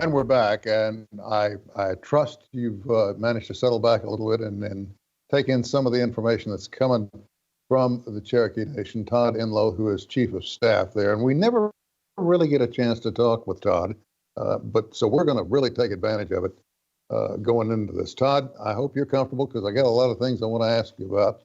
And we're back, and I trust you've managed to settle back a little bit and take in some of the information that's coming from the Cherokee Nation. Todd Enlow, who is Chief of Staff there, and we never really get a chance to talk with Todd, but so we're going to really take advantage of it going into this. Todd, I hope you're comfortable because I got a lot of things I want to ask you about.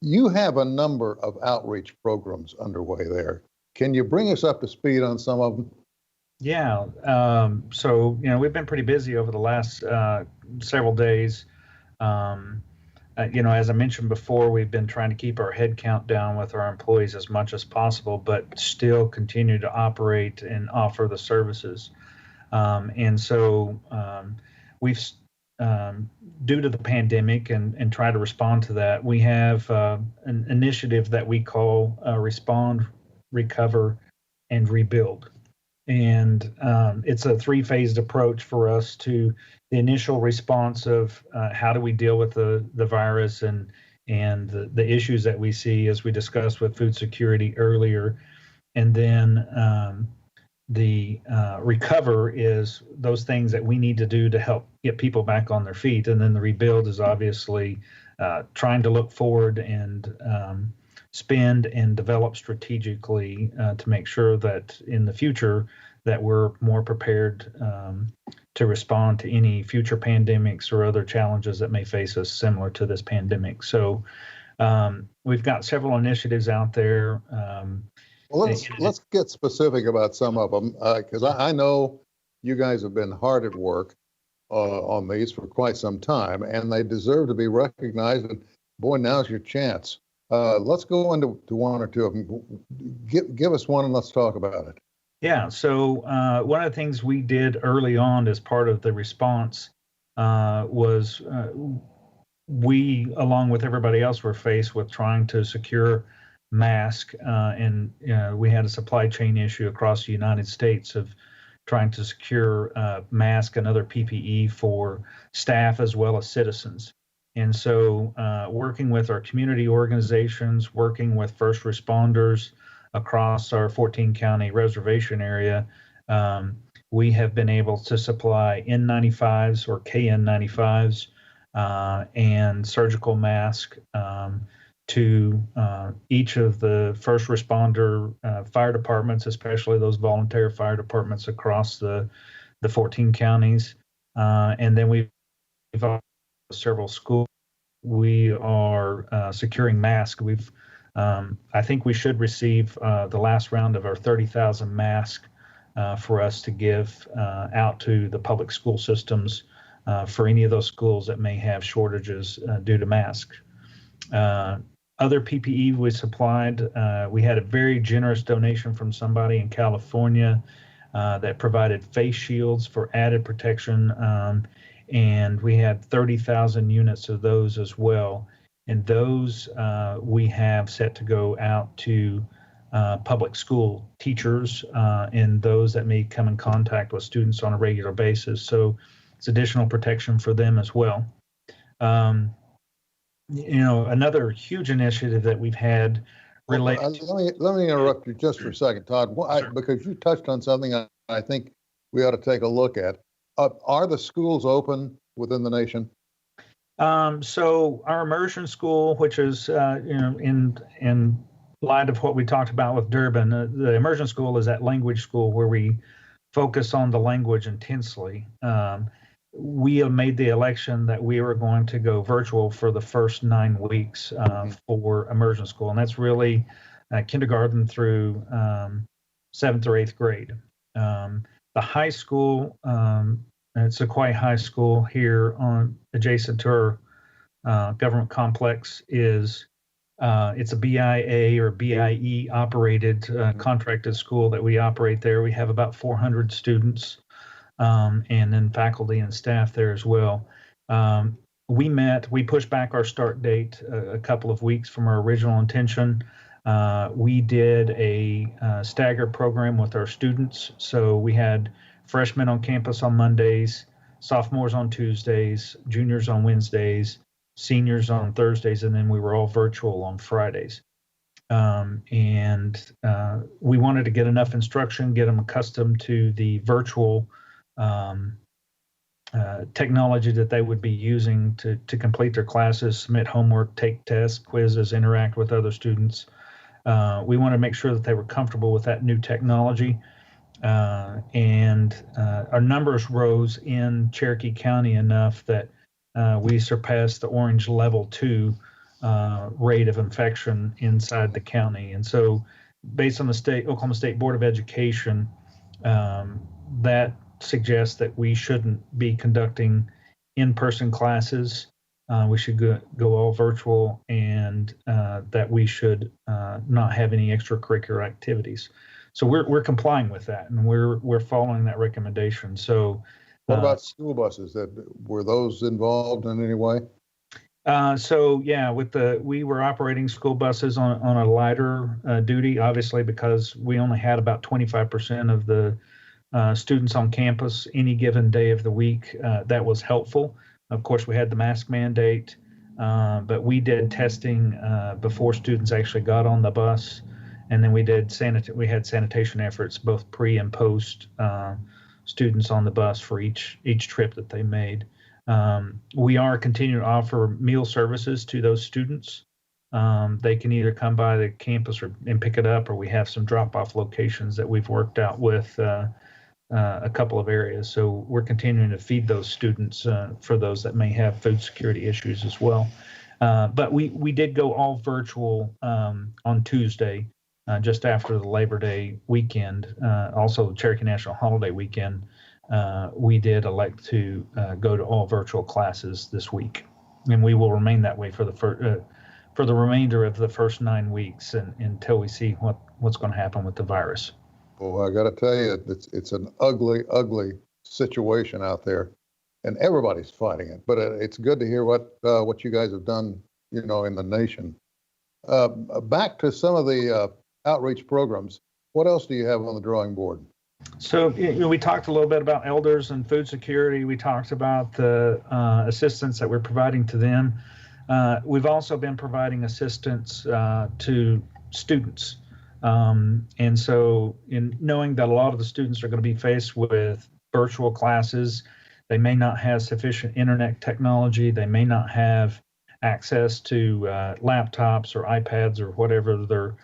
You have a number of outreach programs underway there. Can you bring us up to speed on some of them? Yeah. So, we've been pretty busy over the last several days. As I mentioned before, we've been trying to keep our head count down with our employees as much as possible, but still continue to operate and offer the services. And so we've, due to the pandemic and try to respond to that, we have an initiative that we call Respond, Recover, and Rebuild. And it's a three-phased approach for us to the initial response of how do we deal with the virus and the issues that we see, as we discussed with food security earlier. And then the recover is those things that we need to do to help get people back on their feet. And then the rebuild is obviously trying to look forward and spend and develop strategically to make sure that in the future that we're more prepared to respond to any future pandemics or other challenges that may face us similar to this pandemic. So we've got several initiatives out there. Well, let's get specific about some of them because I know you guys have been hard at work on these for quite some time, and they deserve to be recognized. And boy, now's your chance. Let's go into one or two of them. Give us one and let's talk about it. Yeah. So one of the things we did early on as part of the response was we, along with everybody else, were faced with trying to secure masks, and we had a supply chain issue across the United States of trying to secure masks and other PPE for staff as well as citizens. And so working with our community organizations, working with first responders across our 14-county reservation area, we have been able to supply N95s or KN95s and surgical masks to each of the first responder fire departments, especially those volunteer fire departments across the 14 counties. And then we've several schools. We are securing masks. I think we should receive the last round of our 30,000 masks for us to give out to the public school systems for any of those schools that may have shortages due to masks. Other PPE we supplied, we had a very generous donation from somebody in California that provided face shields for added protection, and we had 30,000 units of those as well. And those we have set to go out to public school teachers and those that may come in contact with students on a regular basis. So it's additional protection for them as well. Another huge initiative that we've had related. Let me interrupt you just for a second, Todd, Sure. Because you touched on something I think we ought to take a look at. Are the schools open within the nation? So our immersion school, which is in light of what we talked about with Durban, the immersion school is that language school where we focus on the language intensely. We have made the election that we were going to go virtual for the first 9 weeks for immersion school, and that's really kindergarten through 7th or 8th grade. The high school, it's Sequoia High School here adjacent to our government complex, it's a BIA or BIE operated contracted school that we operate there. We have about 400 students. And then faculty and staff there as well. We pushed back our start date a couple of weeks from our original intention. We did a staggered program with our students. So we had freshmen on campus on Mondays, sophomores on Tuesdays, juniors on Wednesdays, seniors on Thursdays, and then we were all virtual on Fridays. And we wanted to get enough instruction, get them accustomed to the virtual um, technology that they would be using to complete their classes, submit homework, take tests, quizzes, interact with other students. We want to make sure that they were comfortable with that new technology. And our numbers rose in Cherokee County enough that we surpassed the orange level 2 rate of infection inside the county. And so, based on the Oklahoma State Board of Education, that suggests that we shouldn't be conducting in-person classes. We should go all virtual, and that we should not have any extracurricular activities. So we're complying with that, and we're following that recommendation. So, what about school buses? Were those involved in any way? So yeah, we were operating school buses on a lighter duty, obviously, because we only had about 25% of the students on campus any given day of the week. That was helpful. Of course, we had the mask mandate, but we did testing before students actually got on the bus, and then we had sanitation efforts both pre and post students on the bus for each trip that they made. We are continuing to offer meal services to those students. They can either come by the campus and pick it up, or we have some drop-off locations that we've worked out with a couple of areas. So we're continuing to feed those students for those that may have food security issues as well. But we did go all virtual on Tuesday, just after the Labor Day weekend, also the Cherokee National Holiday weekend. We did elect to go to all virtual classes this week, and we will remain that way for the remainder of the first 9 weeks until we see what's going to happen with the virus. Well, I got to tell you, it's an ugly, ugly situation out there, and everybody's fighting it. But it's good to hear what you guys have done, in the nation. Back to some of the outreach programs. What else do you have on the drawing board? So we talked a little bit about elders and food security. We talked about the assistance that we're providing to them. We've also been providing assistance to students. And so in knowing that a lot of the students are going to be faced with virtual classes, they may not have sufficient internet technology. They may not have access to laptops or iPads or whatever their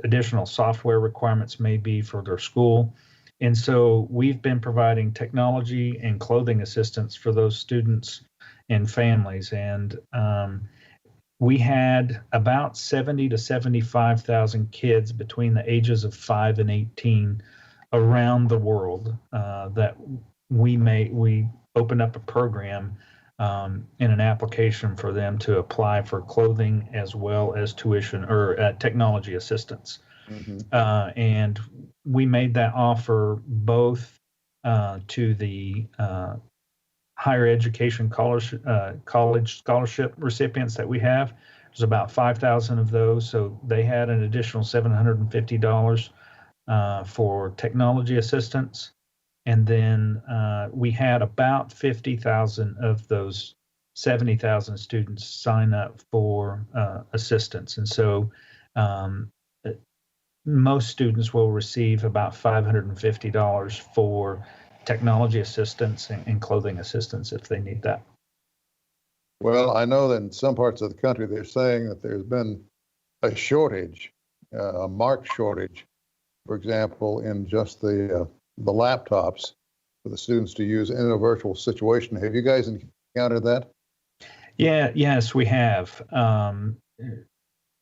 additional software requirements may be for their school. And so we've been providing technology and clothing assistance for those students and families. And we had about 70 to 75,000 kids between the ages of 5 and 18 around the world that we opened up a program in an application for them to apply for clothing as well as tuition or technology assistance. Mm-hmm. And we made that offer both to the higher education college scholarship recipients that we have. There's about 5,000 of those, so they had an additional $750 for technology assistance. And then we had about 50,000 of those 70,000 students sign up for assistance. And so most students will receive about $550 for technology assistance and clothing assistance if they need that. Well, I know that in some parts of the country, they're saying that there's been a shortage, a marked shortage, for example, in just the laptops for the students to use in a virtual situation. Have you guys encountered that? Yes, we have.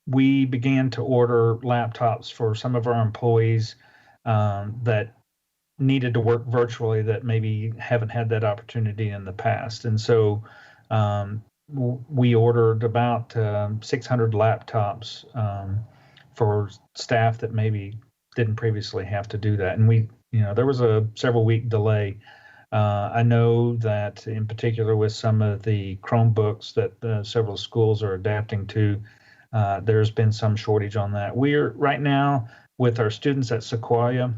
We began to order laptops for some of our employees that needed to work virtually that maybe haven't had that opportunity in the past. And so we ordered about 600 laptops for staff that maybe didn't previously have to do that. And there was a several week delay. I know that in particular with some of the Chromebooks that several schools are adapting to, there's been some shortage on that. We're right now with our students at Sequoia,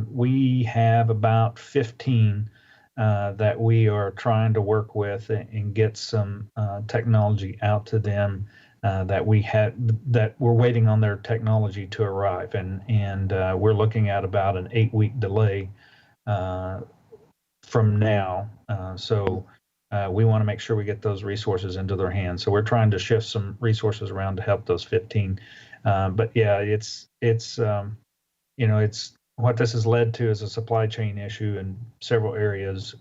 we have about 15 that we are trying to work with and get some technology out to them that we're waiting on their technology to arrive, and we're looking at about an 8-week delay from now. We want to make sure we get those resources into their hands. So we're trying to shift some resources around to help those 15. But yeah, it's what this has led to is a supply chain issue in several areas,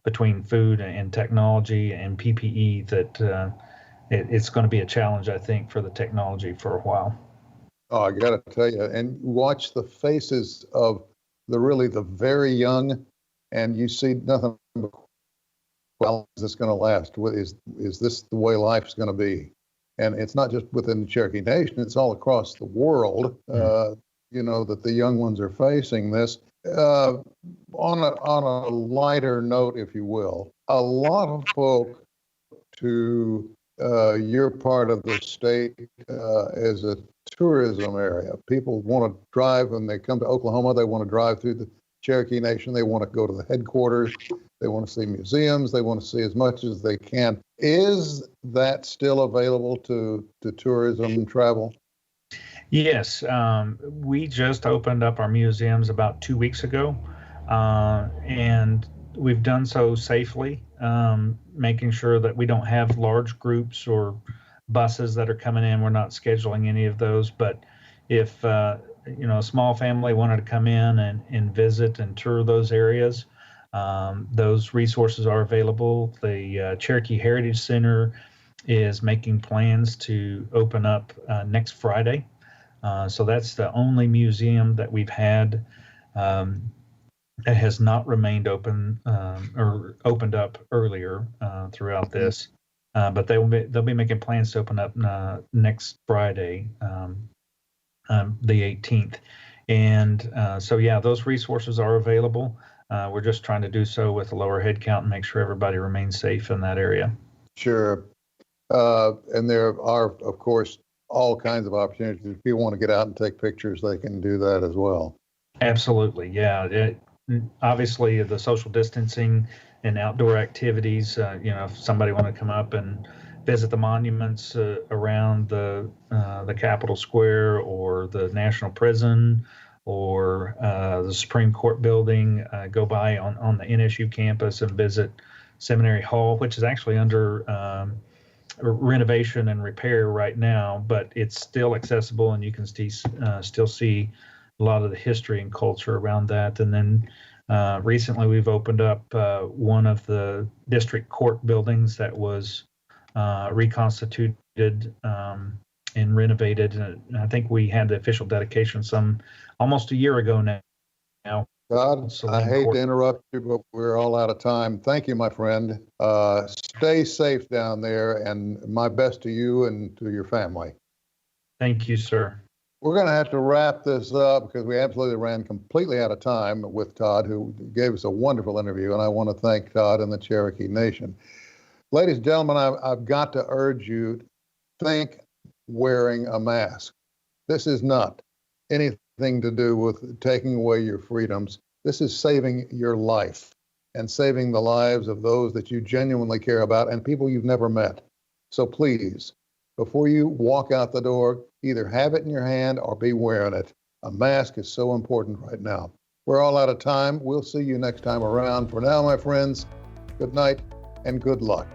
between food and technology and PPE that it's going to be a challenge, I think, for the technology for a while. Oh, I got to tell you, and watch the faces of the very young, and you see nothing but, well, is this going to last? Is this the way life's going to be? And it's not just within the Cherokee Nation, it's all across the world, that the young ones are facing this. On a lighter note, if you will, a lot of folk to your part of the state as a tourism area. People want to drive when they come to Oklahoma. They want to drive through the Cherokee Nation. They want to go to the headquarters. They want to see museums. They want to see as much as they can. Is that still available to tourism and travel? Yes. We just opened up our museums about 2 weeks ago, and we've done so safely, making sure that we don't have large groups or buses that are coming in. We're not scheduling any of those. But if a small family wanted to come in and visit and tour those areas, those resources are available. The Cherokee Heritage Center is making plans to open up next Friday. So that's the only museum that we've had that has not remained open or opened up earlier throughout this. But they'll be making plans to open up next Friday, the 18th. And so, yeah, those resources are available. We're just trying to do so with a lower head count and make sure everybody remains safe in that area. Sure. And there are, of course, all kinds of opportunities. If people want to get out and take pictures, they can do that as well. Absolutely. Yeah. Obviously, the social distancing and outdoor activities, if somebody want to come up and visit the monuments around the Capitol Square or the National Prison or the Supreme Court building, go by on the NSU campus and visit Seminary Hall, which is actually under renovation and repair right now, but it's still accessible and you can still see a lot of the history and culture around that. And then recently we've opened up one of the district court buildings that was reconstituted and renovated. And I think we had the official dedication almost a year ago now. Todd, I hate to interrupt you, but we're all out of time. Thank you, my friend. Stay safe down there, and my best to you and to your family. Thank you, sir. We're going to have to wrap this up because we absolutely ran completely out of time with Todd, who gave us a wonderful interview, and I want to thank Todd and the Cherokee Nation. Ladies and gentlemen, I've got to urge you, think wearing a mask. This is not anything to do with taking away your freedoms. This is saving your life and saving the lives of those that you genuinely care about and people you've never met. So please, before you walk out the door, either have it in your hand or be wearing it. A mask is so important right now. We're all out of time. We'll see you next time around. For now, my friends, good night and good luck.